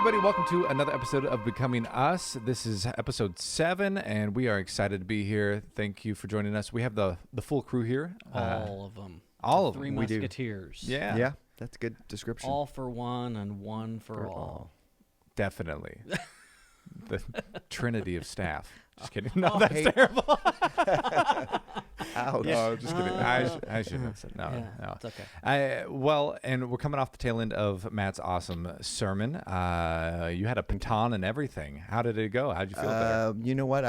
everybody. Welcome to another episode of Becoming Us. This is episode 7, and we are excited to be here. Thank you for joining us. We have the full crew here. All of them. All of them. Three Musketeers. Yeah. Yeah, that's a good description. All for one and one for all. Definitely. The Trinity of staff. Just kidding. No, that's terrible. Ouch. No, just kidding. I shouldn't have said no. No. It's okay. Well, and we're coming off the tail end of Matt's awesome sermon. You had a baton and everything. How did it go? How'd you feel there? You know what?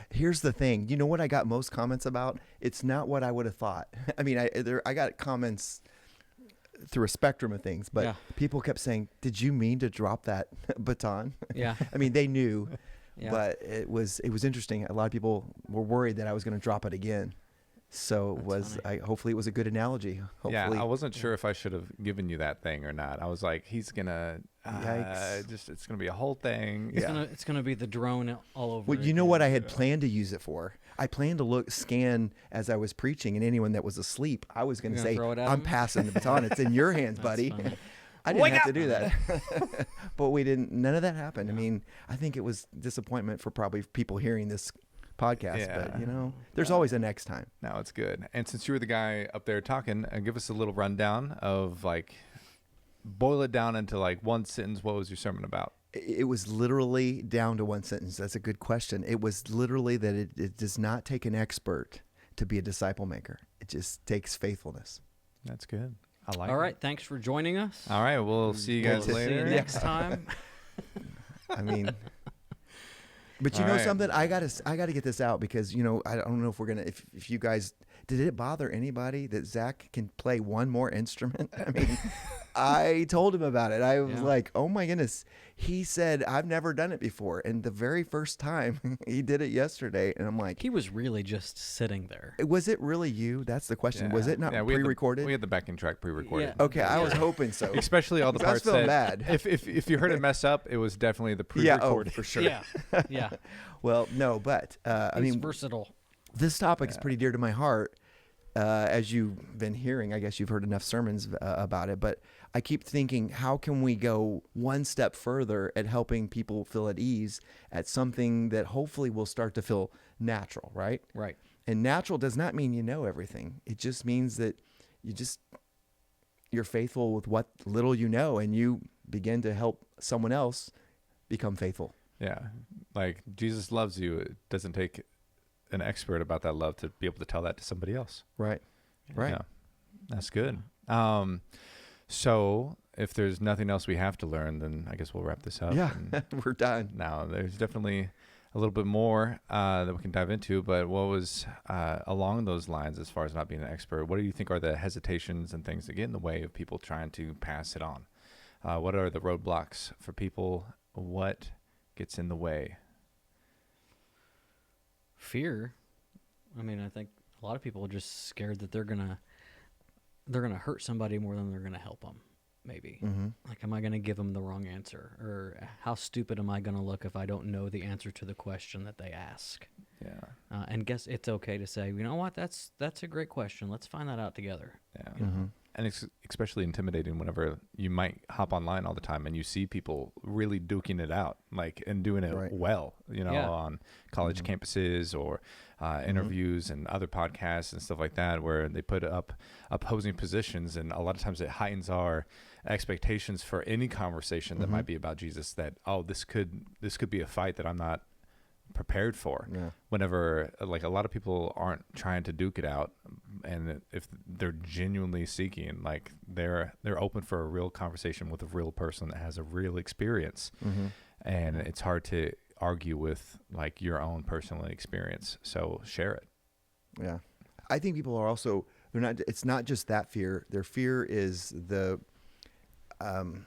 Here's the thing. You know what I got most comments about? It's not what I would have thought. I mean, I got comments through a spectrum of things, but people kept saying, "Did you mean to drop that baton?" Yeah. I mean, they knew. Yeah. But it was interesting. A lot of people were worried that I was going to drop it again. So hopefully it was a good analogy. Hopefully. Yeah, I wasn't sure if I should have given you that thing or not. I was like, he's gonna it's gonna be a whole thing. It's gonna be the drone all over. Well, you know what I had planned to use it for? I planned to scan as I was preaching, and anyone that was asleep, I was going to say, "I'm passing the baton. It's in your hands, buddy." Funny. I didn't have to do that. But we didn't. None of that happened. I mean, I think it was disappointment for probably people hearing this podcast. Yeah. But, there's always a next time. No, it's good. And since you were the guy up there talking, give us a little rundown of, boil it down into, one sentence. What was your sermon about? It was literally down to one sentence. That's a good question. It was literally that it does not take an expert to be a disciple maker. It just takes faithfulness. That's good. I like it. All right. Thanks for joining us. All right. We'll see you guys later. See you next time. I mean, but you know something? I gotta get this out because I don't know if we're gonna. If you guys, did it bother anybody that Zach can play one more instrument? I mean, I told him about it. I was like, oh my goodness. He said, I've never done it before, and the very first time he did it yesterday, and I'm like, he was really just sitting there. Was it really you? That's the question. Yeah. Was it not pre-recorded? We had the backing track pre-recorded. Yeah. Okay, I was hoping so. Especially all the parts that bad. If you heard it mess up, it was definitely the pre-recorded. Yeah, for sure. Yeah. Well, no, but I mean, versatile. This topic is pretty dear to my heart. As you've been hearing, I guess you've heard enough sermons about it, but I keep thinking, how can we go one step further at helping people feel at ease at something that hopefully will start to feel natural, right? Right. And natural does not mean you know everything. It just means that you're faithful with what little you know, and you begin to help someone else become faithful. Yeah. Like Jesus loves you. It doesn't take an expert about that love to be able to tell that to somebody else. Right. Right. Yeah. That's good. So if there's nothing else we have to learn, then I guess we'll wrap this up. Yeah, we're done. Now, there's definitely a little bit more that we can dive into, but what was along those lines as far as not being an expert? What do you think are the hesitations and things that get in the way of people trying to pass it on? What are the roadblocks for people? What gets in the way? Fear. I mean, I think a lot of people are just scared that they're gonna hurt somebody more than they're gonna help them. Maybe. Mm-hmm. Like, am I gonna give them the wrong answer, or how stupid am I gonna look if I don't know the answer to the question that they ask? Yeah. And guess it's okay to say, you know what, that's a great question. Let's find that out together. Yeah. Mm-hmm. And it's especially intimidating whenever you might hop online all the time and you see people really duking it out, and doing it well, on college campuses or interviews and other podcasts and stuff like that, where they put up opposing positions. And a lot of times it heightens our expectations for any conversation that might be about Jesus, that, this could be a fight that I'm not prepared for. Whenever a lot of people aren't trying to duke it out, and if they're genuinely seeking, they're open for a real conversation with a real person that has a real experience. And it's hard to argue with your own personal experience, so share it. Yeah, I think people are also, it's not just that fear. Their fear is I'm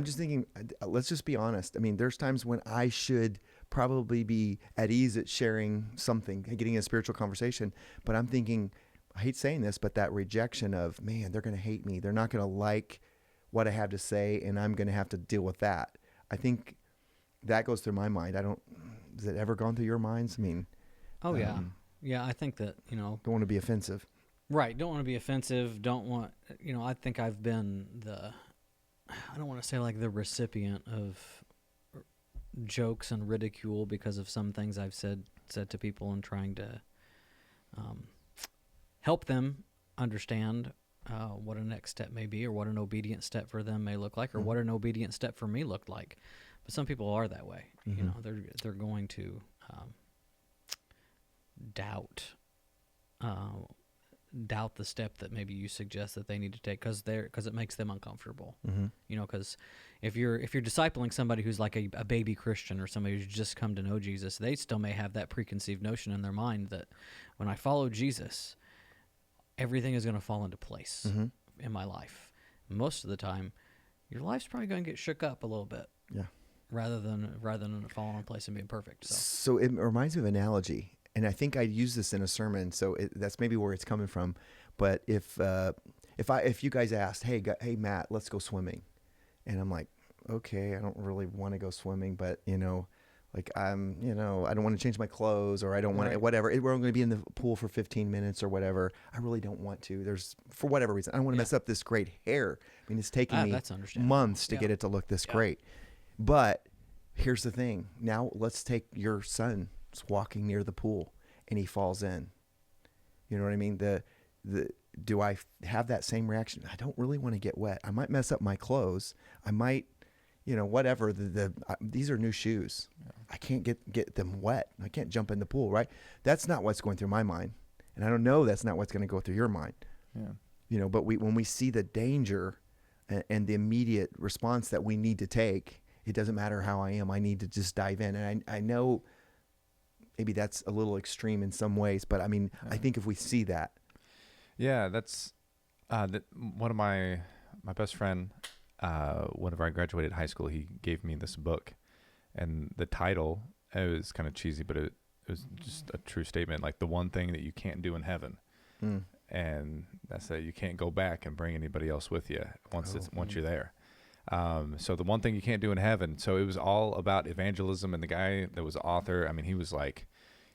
just thinking, let's just be honest. I mean, there's times when I should probably be at ease at sharing something, getting a spiritual conversation, but I'm thinking, I hate saying this, but that rejection of, man, they're going to hate me. They're not going to like what I have to say, and I'm going to have to deal with that. I think that goes through my mind. Has it ever gone through your minds? I mean, yeah, I think that, don't want to be offensive. Right. Don't want to be offensive. Don't want, I think I've been I don't want to say like the recipient of jokes and ridicule because of some things I've said to people and trying to help them understand what a next step may be, or what an obedient step for them may look like, or what an obedient step for me looked like. But some people are that way. You know, they're going to doubt the step that maybe you suggest that they need to take because it makes them uncomfortable. You know, because if you're discipling somebody who's like a baby Christian or somebody who's just come to know Jesus, they still may have that preconceived notion in their mind that when I follow Jesus, everything is going to fall into place in my life. Most of the time, your life's probably going to get shook up a little bit. Yeah. Rather than it falling in place and being perfect. So it reminds me of an analogy, and I think I used this in a sermon, so that's maybe where it's coming from. But if you guys asked, hey Matt, let's go swimming, and I'm like, okay, I don't really want to go swimming, but I don't want to change my clothes, or I don't want to, whatever. We're going to be in the pool for 15 minutes or whatever. I really don't want to. For whatever reason, I don't want to mess up this great hair. I mean, it's taking me months to get it to look this great. But here's the thing. Now let's take your son walking near the pool and he falls in. You know what I mean? Do I have that same reaction? I don't really want to get wet. I might mess up my clothes. I might, whatever. These are new shoes. Yeah. I can't get them wet. I can't jump in the pool, right? That's not what's going through my mind. And I don't know that's not what's going to go through your mind. Yeah. But when we see the danger and the immediate response that we need to take, it doesn't matter how I am. I need to just dive in. And I know maybe that's a little extreme in some ways, but I mean, I think if we see that. Yeah, that's one of my best friend, whenever I graduated high school, he gave me this book, and the title, it was kind of cheesy, but it was just a true statement, like the one thing that you can't do in heaven. And that's that you can't go back and bring anybody else with you once you're there. So the one thing you can't do in heaven. So it was all about evangelism, and the guy that was the author, I mean, he was like,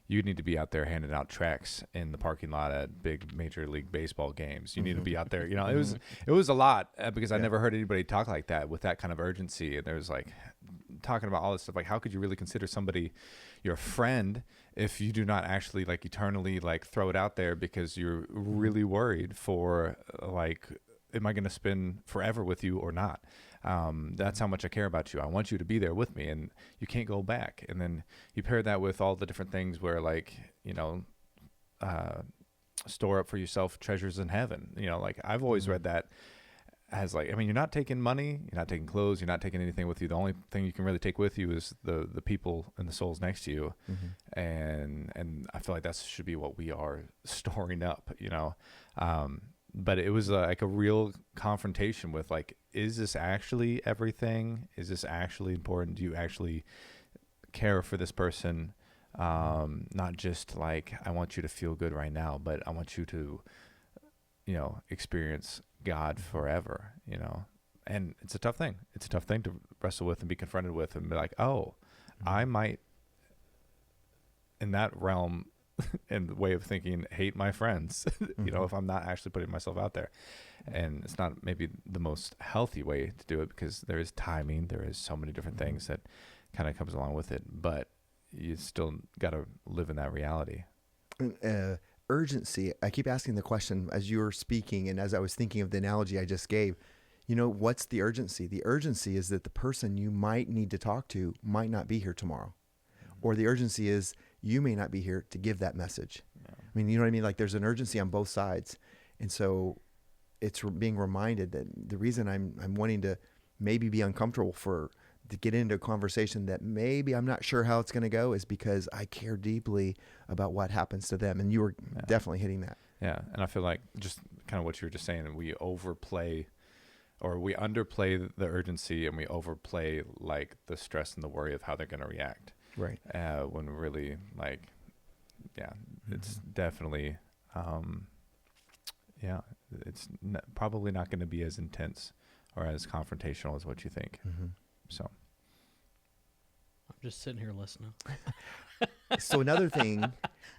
you need to be out there handing out tracts in the parking lot at big Major League Baseball games. You need to be out there. It was a lot because I never heard anybody talk like that with that kind of urgency. And there was like talking about all this stuff, like how could you really consider somebody your friend if you do not actually like eternally like throw it out there because you're really worried for like, am I going to spend forever with you or not? That's how much I care about you. I want you to be there with me, and you can't go back. And then you pair that with all the different things where like, store up for yourself treasures in heaven. Like I've always read that as like, I mean, you're not taking money, you're not taking clothes, you're not taking anything with you. The only thing you can really take with you is the people and the souls next to you. And I feel like that should be what we are storing up, but it was like a real confrontation with like, is this actually everything? Is this actually important? Do you actually care for this person? Not just like, I want you to feel good right now, but I want you to, experience God forever, and it's a tough thing. It's a tough thing to wrestle with and be confronted with and be like, I might in that realm and the way of thinking, hate my friends, if I'm not actually putting myself out there. And it's not maybe the most healthy way to do it because there is timing. There is so many different things that kind of comes along with it, but you still got to live in that reality. Urgency. I keep asking the question as you were speaking and as I was thinking of the analogy I just gave, what's the urgency? The urgency is that the person you might need to talk to might not be here tomorrow. Or the urgency is you may not be here to give that message. Yeah. I mean, you know what I mean? Like there's an urgency on both sides. And so it's being reminded that the reason I'm wanting to maybe be uncomfortable to get into a conversation that maybe I'm not sure how it's going to go is because I care deeply about what happens to them. And you were definitely hitting that. Yeah. And I feel like just kind of what you were just saying, we overplay or we underplay the urgency and we overplay like the stress and the worry of how they're going to react. Right. When really like, it's definitely, it's probably not going to be as intense or as confrontational as what you think. So I'm just sitting here listening. So another thing.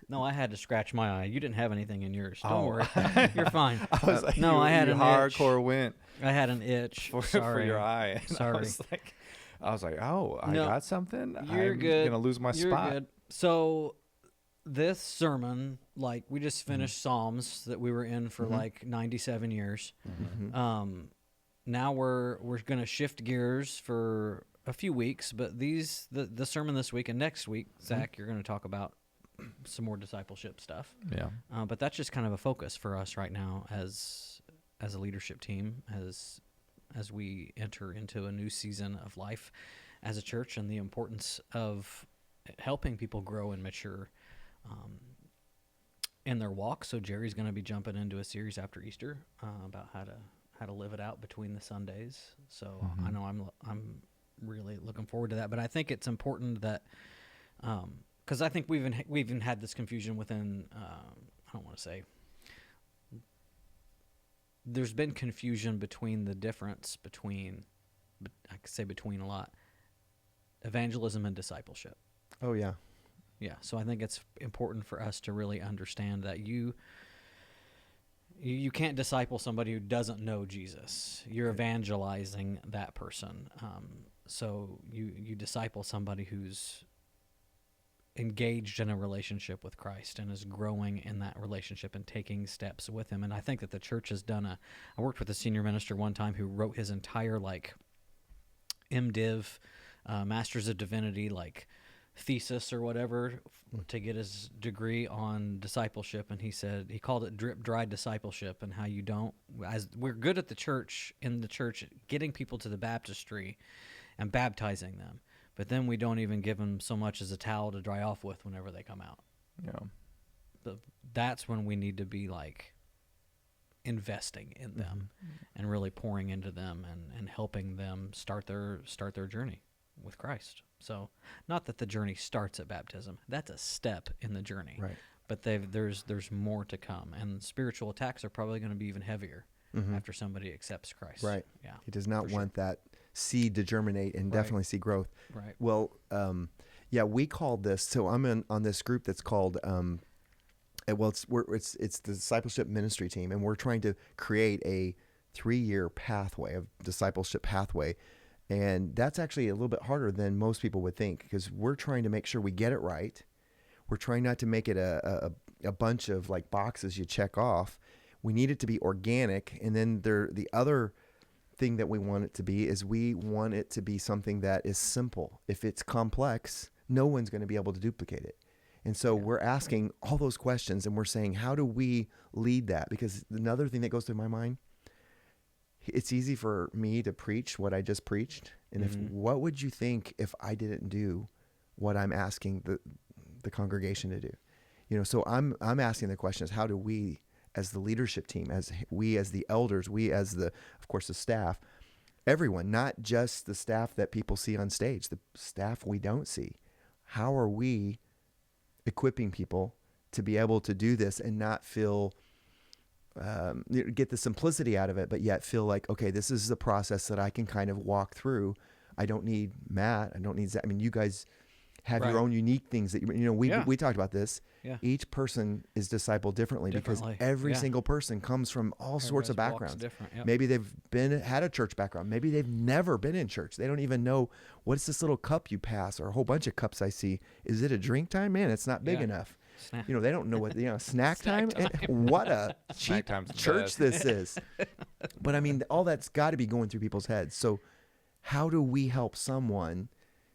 No, I had to scratch my eye. You didn't have anything in yours. Don't worry. You're fine. I was like, I had a hardcore went. I had an itch for your eye. And Sorry. I was like, oh, I got something. You're good. I'm gonna lose my spot. Good. So this sermon, like we just finished Psalms that we were in for like 97 years. Now we're gonna shift gears for a few weeks, but the sermon this week and next week, Zach, you're gonna talk about some more discipleship stuff. Yeah. But that's just kind of a focus for us right now as a leadership team, as we enter into a new season of life as a church, and the importance of helping people grow and mature in their walk. So Jerry's going to be jumping into a series after Easter about how to live it out between the Sundays. So I know I'm really looking forward to that. But I think it's important that because I think we've even had this confusion within I don't want to say. There's been confusion between the difference between, I could say between a lot, evangelism and discipleship. Oh, yeah. Yeah, so I think it's important for us to really understand that you can't disciple somebody who doesn't know Jesus. You're evangelizing that person. So you disciple somebody who's engaged in a relationship with Christ and is growing in that relationship and taking steps with him. And I think that the church has done I worked with a senior minister one time who wrote his entire MDiv, Masters of Divinity, thesis or whatever to get his degree on discipleship. And he said, he called it drip dry discipleship, and how you don't, as we're good at in the church, getting people to the baptistry and baptizing them. But then we don't even give them so much as a towel to dry off with whenever they come out. Yeah. That's when we need to be investing in them and really pouring into them and helping them start their journey with Christ. So not that the journey starts at baptism. That's a step in the journey. Right. But there's more to come. And spiritual attacks are probably going to be even heavier after somebody accepts Christ. Right. Yeah. He does not want that seed to germinate and definitely see growth. Right. Well, we called this. So I'm on this group that's called. It's the discipleship ministry team, and we're trying to create a 3-year pathway of discipleship pathway, and that's actually a little bit harder than most people would think, because we're trying to make sure we get it right. We're trying not to make it a bunch of boxes you check off. We need it to be organic, and then the other thing that we want it to be is we want it to be something that is simple. If it's complex, no one's going to be able to duplicate it. And so we're asking all those questions, and we're saying, how do we lead that? Because another thing that goes through my mind, it's easy for me to preach what I just preached. And what would you think if I didn't do what I'm asking the congregation to do? So I'm asking the question is, how do we, as the leadership team, as the elders, of course, the staff, everyone, not just the staff that people see on stage, the staff we don't see, how are we equipping people to be able to do this and not feel, get the simplicity out of it, but yet feel like, okay, this is the process that I can kind of walk through. I don't need Matt. I don't need Zach. I mean, you guys have your own unique things that we talked about this. Yeah. Each person is discipled differently. Because every single person comes from all sorts of backgrounds. Yep. Maybe they've had a church background. Maybe they've never been in church. They don't even know what's this little cup you pass, or a whole bunch of cups I see. Is it a drink time? Man, it's not big enough. They don't know what snack time. What a cheap church this is. But I mean, all that's got to be going through people's heads. So how do we help someone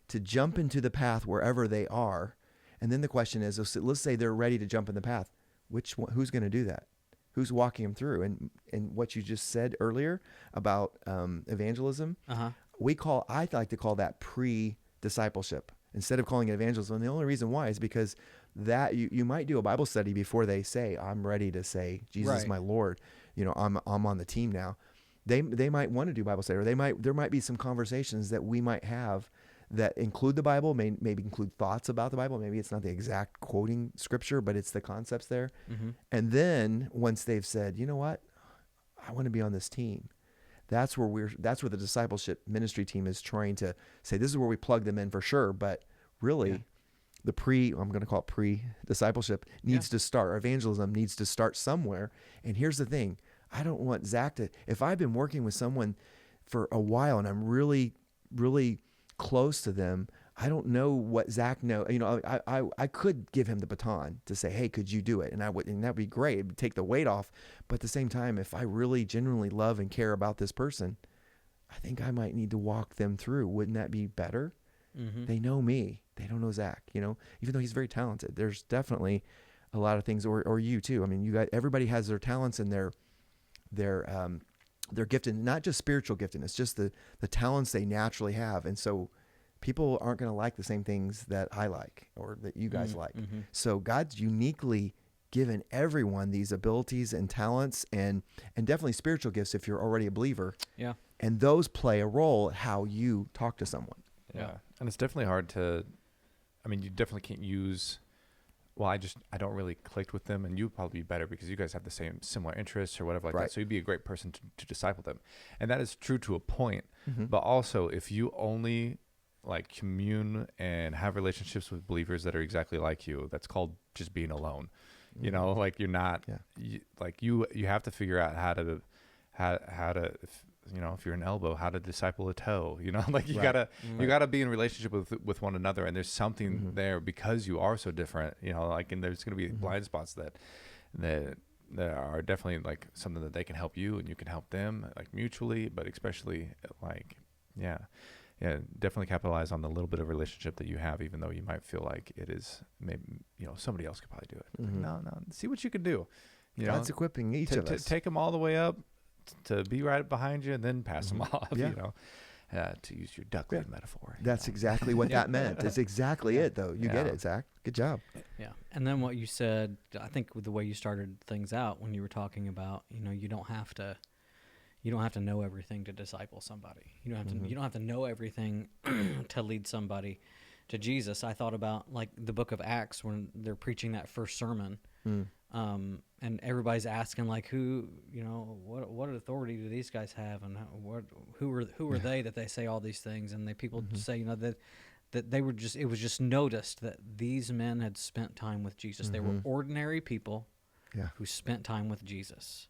to jump into the path wherever they are? And then the question is, let's say they're ready to jump in the path. Who's going to do that? Who's walking them through? And what you just said earlier about evangelism, I like to call that pre-discipleship instead of calling it evangelism. And the only reason why is because that you might do a Bible study before they say, I'm ready to say Jesus is my Lord. I'm on the team now. They might want to do Bible study, or there might be some conversations that we might have that include the Bible, maybe include thoughts about the Bible. Maybe it's not the exact quoting scripture, but it's the concepts there. And then once they've said, you know what, I want to be on this team, that's where the discipleship ministry team is trying to say, this is where we plug them in for sure. But really, I'm going to call it pre-discipleship needs to start. Evangelism needs to start somewhere. And here's the thing. I don't want Zach to, if I've been working with someone for a while and I'm really, really close to them, I don't know what Zach knows. You know, I could give him the baton to say, hey, could you do it? And that'd be great. It'd take the weight off. But at the same time, if I really genuinely love and care about this person, I think I might need to walk them through. Wouldn't that be better? Mm-hmm. They know me. They don't know Zach, you know, even though he's very talented. There's definitely a lot of things, or you too. I mean, everybody has their talents and their gifted, not just spiritual giftedness, just the talents they naturally have. And so people aren't going to like the same things that I like or that you guys like. Mm-hmm. So God's uniquely given everyone these abilities and talents and definitely spiritual gifts if you're already a believer. Yeah. And those play a role in how you talk to someone. Yeah. And it's definitely hard to, I mean, you definitely can't use, well, I don't really click with them, and you'd probably be better because you guys have the similar interests or whatever like that. So you'd be a great person to disciple them. And that is true to a point. Mm-hmm. But also, if you only like commune and have relationships with believers that are exactly like you, that's called just being alone. Mm-hmm. You know, like you're not, you have to figure out how to, you know, if you're an elbow, how to disciple a toe, you know, like you gotta be in relationship with one another. And there's something there because you are so different, you know, like, and there's going to be blind spots that are definitely like something that they can help you and you can help them, like mutually, but especially like, definitely capitalize on the little bit of relationship that you have, even though you might feel like it is maybe, you know, somebody else could probably do it. Mm-hmm. Like, no, see what you can do. You God's equipping each of us. Take them all the way up to be right behind you and then pass them off, you know, to use your duckling metaphor. That's exactly what that meant. That's exactly it, though. You get it, Zach. Good job. Yeah. And then what you said, I think with the way you started things out when you were talking about, you know, you don't have to know everything to disciple somebody. You don't have to know everything to lead somebody to Jesus. I thought about like the book of Acts when they're preaching that first sermon. And everybody's asking like, who, you know, what authority do these guys have, and who are they that they say all these things? And people say, you know, that they were just, it was just noticed that these men had spent time with Jesus. They were ordinary people who spent time with Jesus.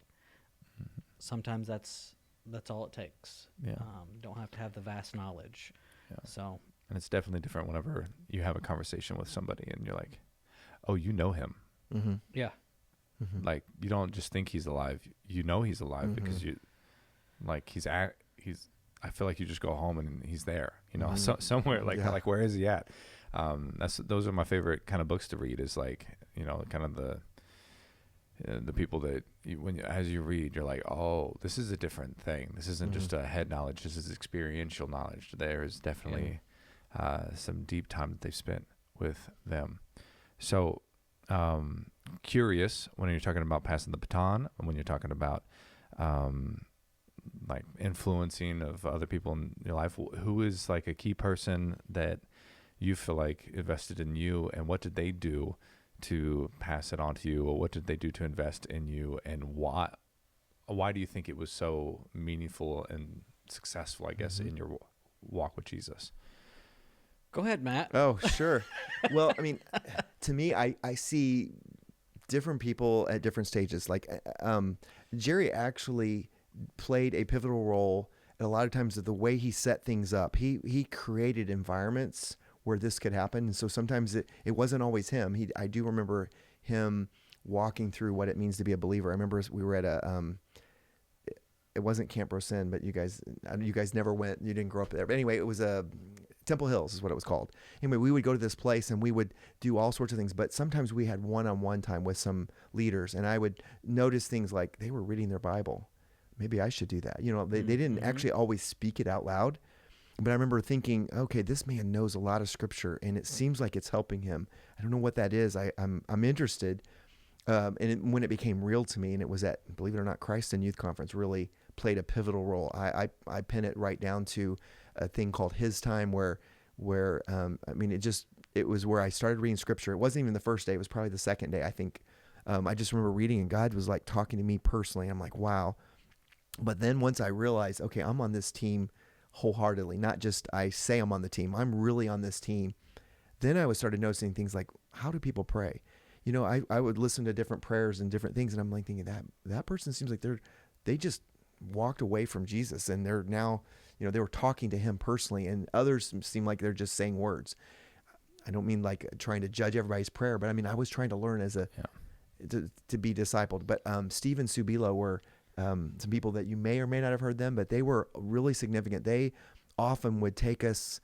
Sometimes that's all it takes. Yeah. Don't have to have the vast knowledge. Yeah. So, and it's definitely different whenever you have a conversation with somebody and you're like, oh, you know him. Mm-hmm. Yeah. Mm-hmm. Like, you don't just think he's alive. You know he's alive because you, like, I feel like you just go home and he's there, you know, somewhere like where is he at? Those are my favorite kind of books to read, is like, you know, kind of the people that as you read, you're like, oh, this is a different thing. This isn't just a head knowledge. This is experiential knowledge. There is definitely some deep time that they've spent with them. So, curious, when you're talking about passing the baton, and when you're talking about like influencing of other people in your life, who is like a key person that you feel like invested in you, and what did they do to pass it on to you, or what did they do to invest in you, and why do you think it was so meaningful and successful, I guess, in your walk with Jesus? Go ahead, Matt. Oh, sure. Well, I mean, to me, I see different people at different stages. Like Jerry actually played a pivotal role at a lot of times of the way he set things up. He created environments where this could happen. And so sometimes it wasn't always him. I do remember him walking through what it means to be a believer. I remember we were at it wasn't Camp Rosen, but you guys never went, you didn't grow up there. But anyway, it was Temple Hills is what it was called. Anyway, we would go to this place and we would do all sorts of things, but sometimes we had one-on-one time with some leaders, and I would notice things like they were reading their Bible. Maybe I should do that. You know, they didn't actually always speak it out loud, but I remember thinking, okay, this man knows a lot of scripture and it seems like it's helping him. I don't know what that is. I'm interested. When it became real to me, and it was at, believe it or not, Christ and Youth Conference really played a pivotal role. I pin it right down to a thing called His Time where I mean, it was where I started reading scripture. It wasn't even the first day. It was probably the second day, I think. I just remember reading, and God was like talking to me personally. I'm like, wow. But then once I realized, okay, I'm on this team wholeheartedly, not just I say I'm on the team, I'm really on this team. Then I started noticing things like, how do people pray? You know, I would listen to different prayers and different things, and I'm like thinking that person seems like they just walked away from Jesus, and they're now, they were talking to him personally, and others seem like they're just saying words. I don't mean like trying to judge everybody's prayer, but I mean, I was trying to learn to be discipled. But Steve and Sue Bilo were some people that you may or may not have heard them, but they were really significant. They often would take us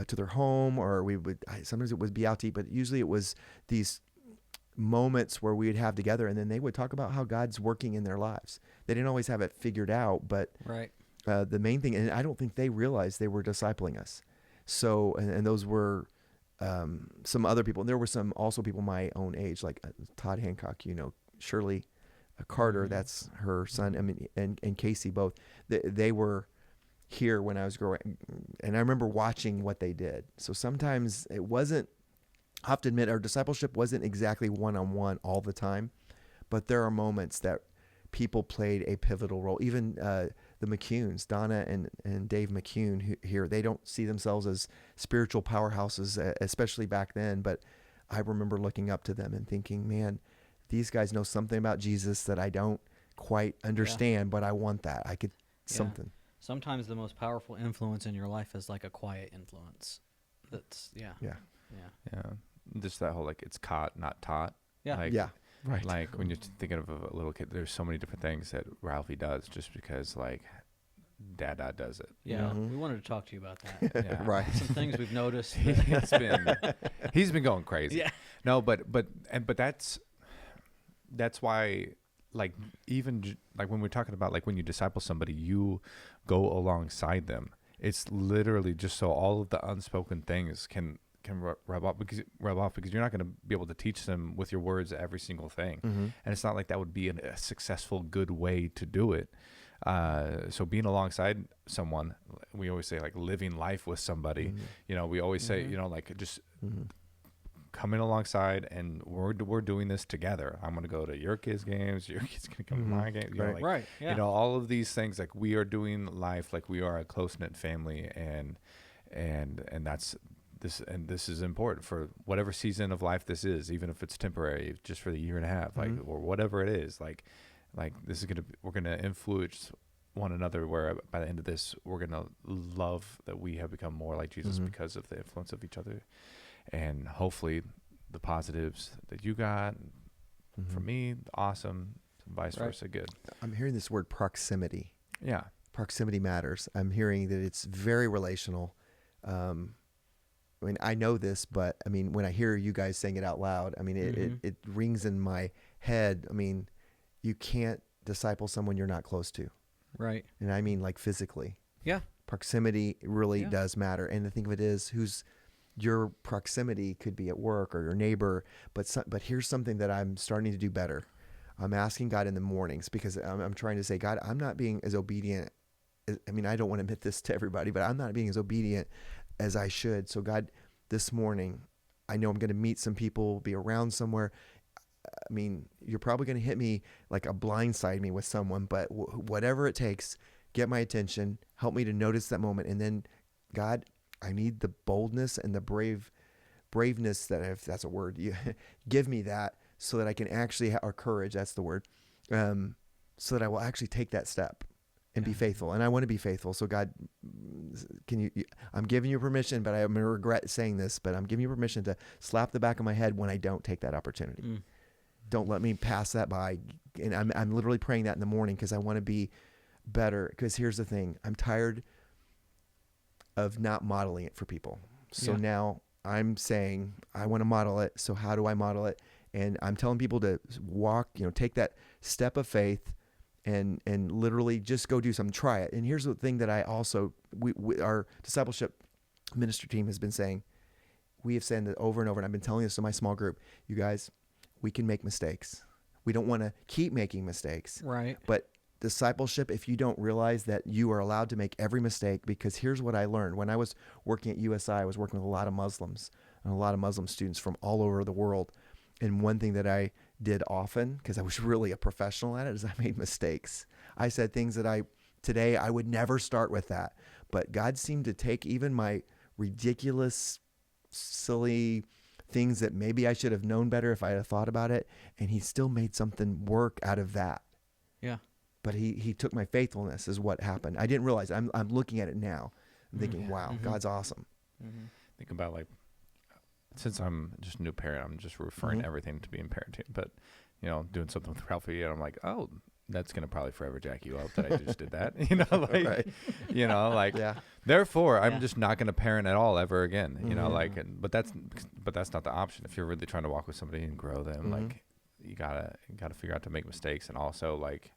to their home, or sometimes it would be out to eat, but usually it was these moments where we'd have together, and then they would talk about how God's working in their lives. They didn't always have it figured out, but the main thing, and I don't think they realized they were discipling us. So, and those were some other people, and there were some also people my own age, like Todd Hancock, Shirley Carter, that's her son, I mean, and Casey, both. They were here when I was growing, and I remember watching what they did. So sometimes it wasn't, I have to admit, our discipleship wasn't exactly one-on-one all the time, but there are moments that people played a pivotal role. Even the McCunes, Donna and Dave McCune here, they don't see themselves as spiritual powerhouses, especially back then, but I remember looking up to them and thinking, man, these guys know something about Jesus that I don't quite understand, but I want that. I could something. Sometimes the most powerful influence in your life is like a quiet influence. That's Just that whole, like, it's caught, not taught. Right. Like when you're thinking of a little kid, there's so many different things that Ralphie does just because, like, Dada does it. Yeah, we wanted to talk to you about that. Yeah. Right. Some things we've noticed. He's been going crazy. Yeah. No, but that's why, like, even like when we're talking about, like, when you disciple somebody, you go alongside them. It's literally just so all of the unspoken things can rub off because you're not going to be able to teach them with your words every single thing. And it's not like that would be a successful, good way to do it. So being alongside someone, we always say, like, living life with somebody, we always say, like, just coming alongside, and we're doing this together. I'm going to go to your kids' games. Your kids going to come to my games. All of these things, like, we are doing life like we are a close-knit family, and that's this, and this is important for whatever season of life this is, even if it's temporary, just for the year and a half, like, or whatever it is, like this is we're gonna influence one another, where by the end of this, we're gonna love that we have become more like Jesus because of the influence of each other, and hopefully the positives that you got from me, awesome, vice versa, good. I'm hearing this word proximity. Yeah, proximity matters. I'm hearing that it's very relational. I mean, I know this, but I mean, when I hear you guys saying it out loud, I mean, it rings in my head. I mean, you can't disciple someone you're not close to. Right. And I mean, like, physically. Yeah. Proximity really does matter. And the thing of it is, your proximity could be at work or your neighbor, but here's something that I'm starting to do better. I'm asking God in the mornings, because I'm trying to say, God, I'm not being as obedient. I mean, I don't want to admit this to everybody, but I'm not being as obedient as I should. So God, this morning, I know I'm going to meet some people, be around somewhere. I mean, you're probably going to hit me, like, a blindside me with someone, but whatever it takes, get my attention, help me to notice that moment. And then, God, I need the boldness and the braveness that, if that's a word, you give me that, so that I can actually or courage, that's the word, so that I will actually take that step and be faithful. And I want to be faithful. So God, I'm giving you permission, but I'm going to regret saying this, but I'm giving you permission to slap the back of my head when I don't take that opportunity. Don't let me pass that by. And I'm literally praying that in the morning, because I want to be better. Because here's the thing, I'm tired of not modeling it for people. So now I'm saying I want to model it. So how do I model it? And I'm telling people to walk, take that step of faith and literally just go do something, try it. And here's the thing that I also, our discipleship ministry team has been saying, we have said that over and over, and I've been telling this to my small group, you guys, we can make mistakes. We don't want to keep making mistakes. Right. But discipleship, if you don't realize that you are allowed to make every mistake, because here's what I learned. When I was working at USI, I was working with a lot of Muslims and a lot of Muslim students from all over the world. And one thing that I did often, because I was really a professional at it, is I made mistakes. I said things that today I would never start with that. But God seemed to take even my ridiculous, silly things that maybe I should have known better if I had thought about it, and he still made something work out of that. Yeah. but he took my faithfulness is what happened. I didn't realize. I'm looking at it now. I'm thinking, wow, God's awesome. Think about, like, since I'm just a new parent, I'm just referring everything to being parenting, but, you know, doing something with Ralphie, and I'm like, oh, that's going to probably forever jack you up that I just did that. You know, like, Right. you know, like, therefore I'm just not going to parent at all ever again, you know, like, but that's not the option. If you're really trying to walk with somebody and grow them, like, you gotta figure out to make mistakes, and also, like,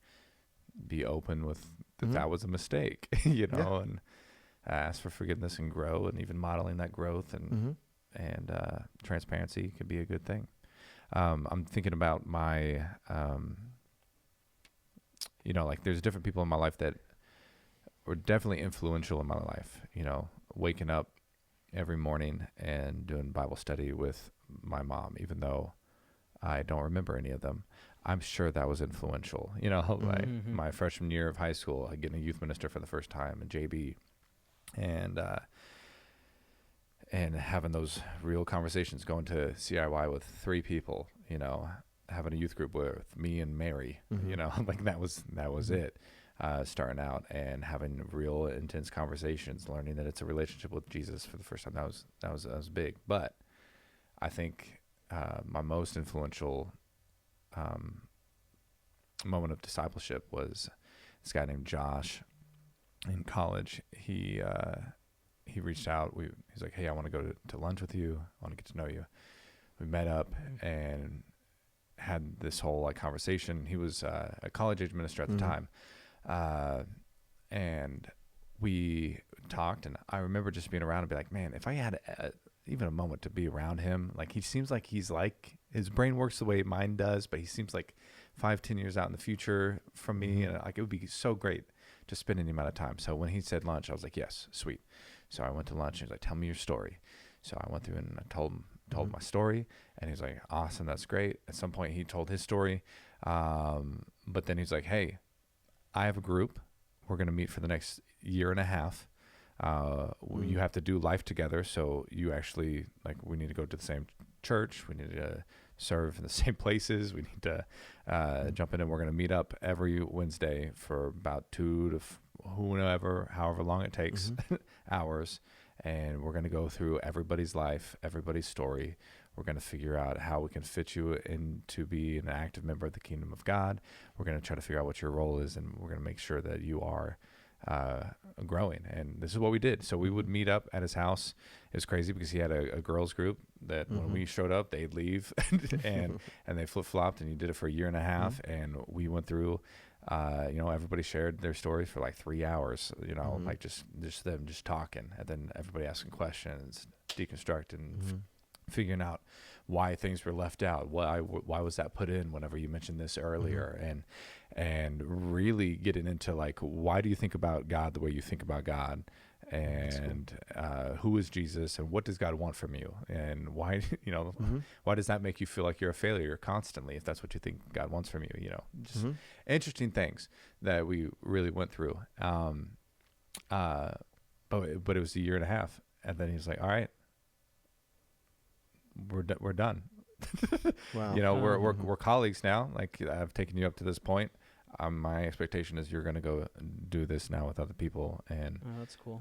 be open with that was a mistake, you know, and ask for forgiveness and grow, and even modeling that growth and transparency could be a good thing. I'm thinking about my, you know, like, there's different people in my life that were definitely influential in my life, you know, waking up every morning and doing Bible study with my mom, even though I don't remember any of them. I'm sure that was influential, you know, like my freshman year of high school, getting a youth minister for the first time, and JB, and having those real conversations, going to CIY with 3 people, you know, having a youth group with me and Mary, you know, like, that was it, starting out and having real intense conversations, learning that it's a relationship with Jesus for the first time. That was big. But I think my most influential moment of discipleship was this guy named Josh in college. He reached out. He's like, hey, I want to go to lunch with you. I want to get to know you. We met up and had this whole, like, conversation. He was a college age minister at the time. And we talked, and I remember just being around and be like, man, if I had even a moment to be around him, like, he seems like his brain works the way mine does, but he seems like 5-10 years out in the future from me. And, like, it would be so great to spend any amount of time. So when he said lunch, I was like, yes, sweet. So I went to lunch, and he was like, tell me your story. So I went through and I told my story, and he's like, awesome, that's great. At some point he told his story. But then he's like, hey, I have a group. We're going to meet for the next year and a half. You have to do life together. So you actually, like, we need to go to the same church. We need to serve in the same places. We need to jump in, and we're going to meet up every Wednesday for about 2 to however long it takes, hours. And we're going to go through everybody's life, everybody's story. We're going to figure out how we can fit you in to be an active member of the kingdom of God. We're going to try to figure out what your role is, and we're going to make sure that you are growing. And this is what we did. So we would meet up at his house. It was crazy because he had a girls group that when we showed up, they'd leave and they flip-flopped, and he did it for a year and a half. And we went through, you know, everybody shared their stories for like 3 hours, you know, like just them just talking, and then everybody asking questions, deconstructing, figuring out why things were left out. Why was that put in whenever you mentioned this earlier? And really getting into, like, why do you think about God the way you think about God? And who is Jesus, and what does God want from you? And why, you know, why does that make you feel like you're a failure constantly if that's what you think God wants from you? You know, just interesting things that we really went through. But it was a year and a half, and then he's like, all right, we're done. Wow. You know, we're colleagues now. Like, I've taken you up to this point. My expectation is you're going to go do this now with other people. And that's cool.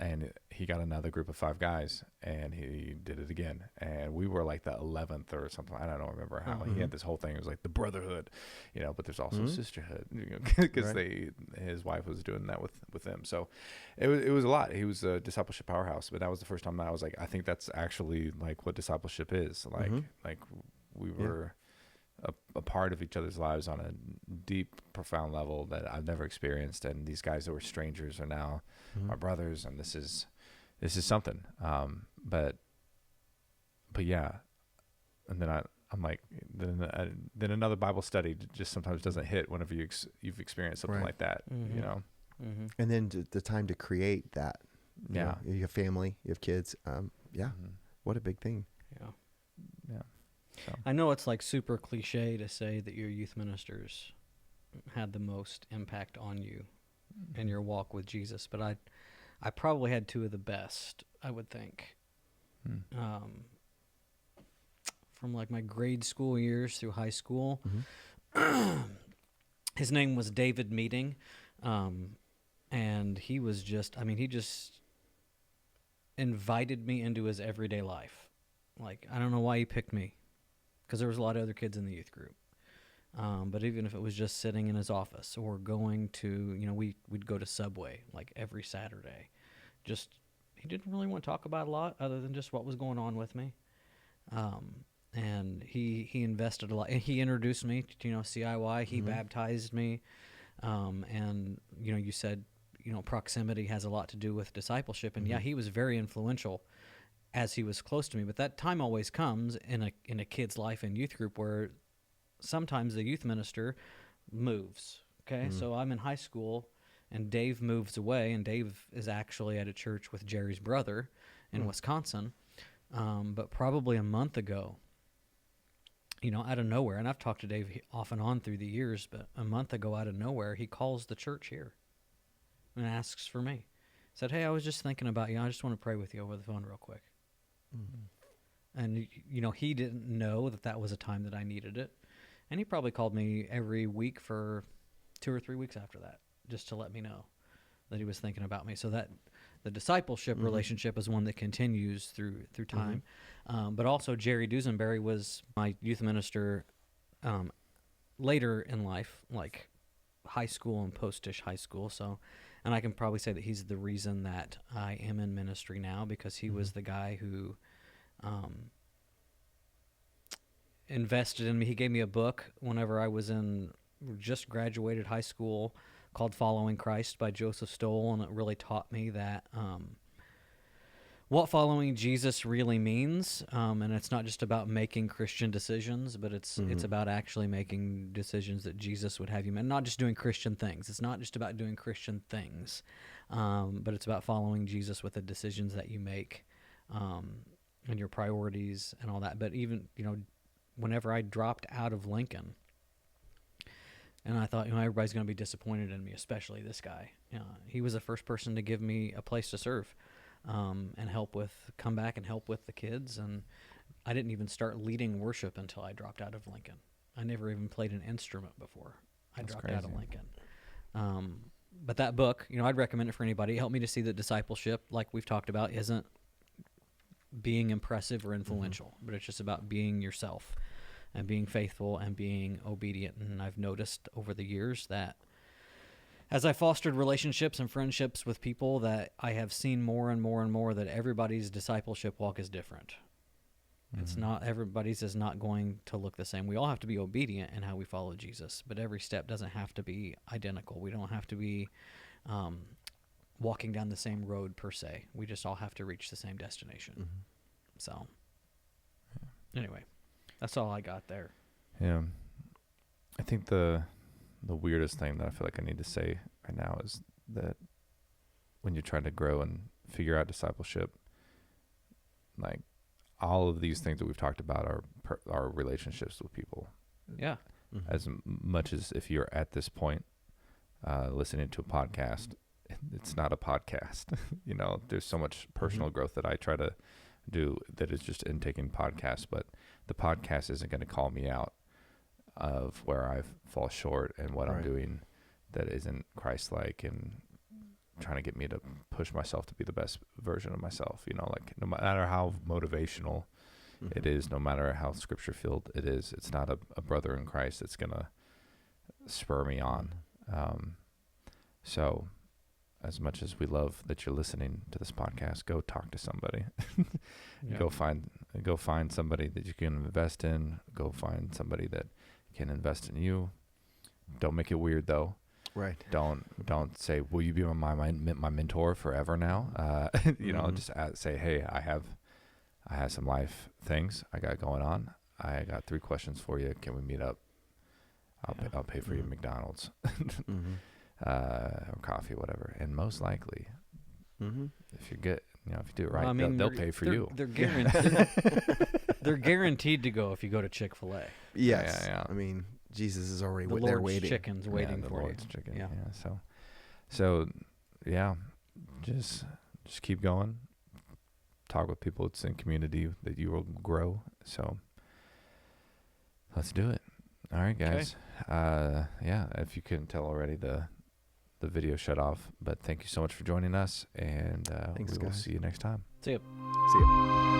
And he got another group of 5 guys, and he did it again. And we were like the 11th or something. I don't remember how. He had this whole thing. It was like the brotherhood, you know, but there's also sisterhood, you know, because his wife was doing that with them. So it was a lot. He was a discipleship powerhouse, but that was the first time that I was like, I think that's actually like what discipleship is. Like we were a part of each other's lives on a deep, profound level that I've never experienced. And these guys that were strangers are now my brothers, and this is something. But yeah. And then I'm like, then another Bible study just sometimes doesn't hit whenever you've experienced something like that, you know? And then the time to create that. Yeah. You have family, you have kids. What a big thing. Yeah. So. I know it's like super cliche to say that your youth ministers had the most impact on you in your walk with Jesus, but I probably had 2 of the best, I would think. From like my grade school years through high school. his name was David Meeting, and he was just, I mean, he just invited me into his everyday life. Like, I don't know why he picked me, because there was a lot of other kids in the youth group. But even if it was just sitting in his office or going to, we'd go to Subway like every Saturday. Just, he didn't really want to talk about a lot other than just what was going on with me. And he invested a lot. And he introduced me to, CIY. He baptized me. And, you said, proximity has a lot to do with discipleship. And yeah, he was very influential as he was close to me. But that time always comes in a kid's life in youth group where sometimes the youth minister moves. Okay, so I'm in high school, and Dave moves away, and Dave is actually at a church with Jerry's brother in Wisconsin. But probably a month ago, out of nowhere, and I've talked to Dave off and on through the years, but a month ago, out of nowhere, he calls the church here and asks for me. Said, "Hey, I was just thinking about you. I just want to pray with you over the phone real quick." And, he didn't know that was a time that I needed it. And he probably called me every week for 2 or 3 weeks after that, just to let me know that he was thinking about me. So that the discipleship relationship is one that continues through time. But also Jerry Dusenberry was my youth minister later in life, like high school and post-ish high school. So, and I can probably say that he's the reason that I am in ministry now, because he was the guy who invested in me. He gave me a book whenever I was just graduated high school, called Following Christ by Joseph Stoll, and it really taught me that what following Jesus really means, and it's not just about making Christian decisions, but it's about actually making decisions that Jesus would have you make, not just doing Christian things. It's not just about doing Christian things, but it's about following Jesus with the decisions that you make, and your priorities and all that. But even, whenever I dropped out of Lincoln, and I thought, everybody's going to be disappointed in me, especially this guy. He was the first person to give me a place to serve, and come back and help with the kids. And I didn't even start leading worship until I dropped out of Lincoln. I never even played an instrument before I dropped out of Lincoln. But that book, I'd recommend it for anybody. It helped me to see that discipleship, like we've talked about, isn't being impressive or influential, but it's just about being yourself and being faithful and being obedient. And I've noticed over the years that as I fostered relationships and friendships with people, that I have seen more and more and more that everybody's discipleship walk is different. It's not, everybody's is not going to look the same. We all have to be obedient in how we follow Jesus, but every step doesn't have to be identical. We don't have to be walking down the same road per se. We just all have to reach the same destination. So anyway, that's all I got there. Yeah. I think the weirdest thing that I feel like I need to say right now is that when you're trying to grow and figure out discipleship, like all of these things that we've talked about are relationships with people. Yeah. As much as if you're at this point listening to a podcast, it's not a podcast. There's so much personal growth that I try to do that is just in taking podcasts, but the podcast isn't going to call me out of where I fall short and what I'm doing that isn't Christ-like, and trying to get me to push myself to be the best version of myself. Like no matter how motivational it is, no matter how scripture-filled it is, it's not a brother in Christ that's going to spur me on. So as much as we love that you're listening to this podcast, go talk to somebody. Go find somebody that you can invest in. Go find somebody that can invest in you. Don't make it weird though. Right. Don't say, will you be my mentor forever now? Just say, hey, I have some life things I got going on. I got 3 questions for you. Can we meet up? I'll pay for your McDonald's. Or coffee, whatever. And most likely, if you get, if you do it right, they'll pay for you. They're guaranteed. They're guaranteed to go if you go to Chick-fil-A. Yes. Yeah. I mean, Jesus is already there waiting. Chicken's waiting for Lord's you. Chicken. Yeah. So yeah, just keep going. Talk with people. It's in community that you will grow. So let's do it. All right, guys. Yeah, if you couldn't tell already, the video shut off. But thank you so much for joining us, and Thanks, we will guys. see you next time. See ya. See ya.